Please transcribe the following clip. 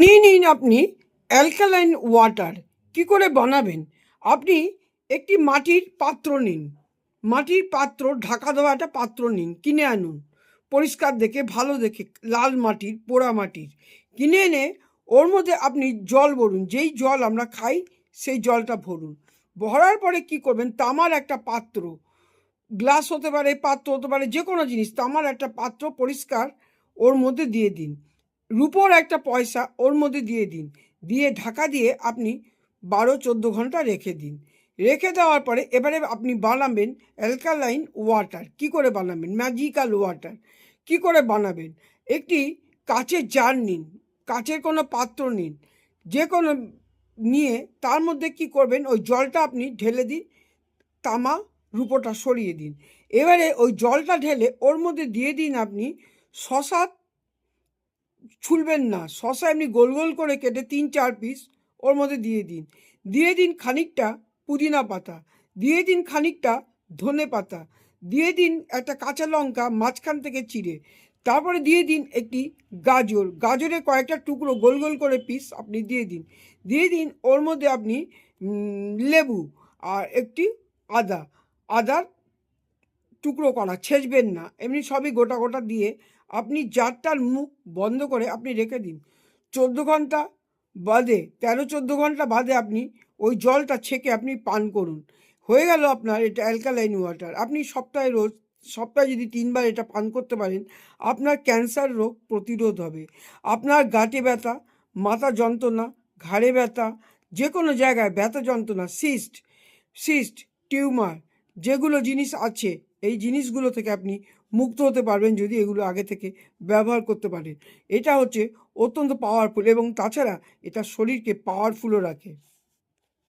বানিয়ে নিন আপনি অ্যালকালাইন ওয়াটার। কি করে বানাবেন? আপনি একটি মাটির পাত্র নিন, মাটির পাত্র ঢাকা দেওয়া একটা পাত্র নিন, কিনে আনুন পরিষ্কার দেখে, ভালো দেখে, লাল মাটির, পোড়া মাটির কিনে এনে ওর মধ্যে আপনি জল ভরুন, যেই জল আমরা খাই সেই জলটা ভরুন। ভরার পরে কি করবেন, তামার একটা পাত্র, গ্লাস হতে পারে, পাত্র হতে পারে, যে কোনো জিনিস, তামার একটা পাত্র পরিষ্কার ওর মধ্যে দিয়ে দিন। রুপোর একটা পয়সা ওর মধ্যে দিয়ে দিন, দিয়ে ঢাকা দিয়ে আপনি 12-14 ঘন্টা রেখে দিন। রেখে দেওয়ার পরে এবারে আপনি বানাবেন অ্যালকালাইন ওয়াটার। কি করে বানাবেন? ম্যাজিক্যাল ওয়াটার কি করে বানাবেন? একটি কাচের জার নিন, কাচের কোনো পাত্র নিন, যে কোনো নিয়ে তার মধ্যে কি করবেন, ওই জলটা আপনি ঢেলে দিন, তামা রুপোটা সরিয়ে দিন। এবারে ওই জলটা ঢেলে ওর মধ্যে দিয়ে দিন আপনি শশা, ছুলবেন না, শশা এমনি গোল গোল করে কেটে 3-4 পিস ওর মধ্যে দিয়ে দিন। দিয়ে দিন খানিকটা পুদিনা পাতা, দিয়ে দিন খানিকটা ধনে পাতা, দিয়ে দিন একটা কাঁচা লঙ্কা মাঝখান থেকে চিড়ে, তারপরে দিয়ে দিন একটি গাজর, গাজরের কয়েকটা টুকরো গোল গোল করে পিস আপনি দিয়ে দিন। দিয়ে দিন ওর মধ্যে আপনি লেবু আর একটি আদার টুকরো করা, ছেঁচবেন না, এমনি সবই গোটা গোটা দিয়ে আপনি জারটার মুখ বন্ধ করে আপনি রেখে দিন। 14 ঘন্টা বাদে, 13-14 ঘন্টা বাদে আপনি ওই জলটা ছেঁকে আপনি পান করুন। হয়ে গেল আপনার এটা অ্যালকালাইন ওয়াটার। আপনি সপ্তাহে যদি 3 বার এটা পান করতে পারেন, আপনার ক্যান্সার রোগ প্রতিরোধ হবে। আপনার গাঁটে ব্যথা, মাথা যন্ত্রণা, ঘাড়ে ব্যথা, যে কোনো জায়গায় ব্যথা যন্ত্রণা, সিস্ট, টিউমার, যেগুলো জিনিস আছে, এই জিনিসগুলো থেকে আপনি মুক্ত হতে পারবেন যদি এগুলো আগে থেকে ব্যবহার করতে পারেন। এটা হচ্ছে অত্যন্ত পাওয়ারফুল, এবং তাছাড়া এটা শরীরকে পাওয়ারফুলও রাখে।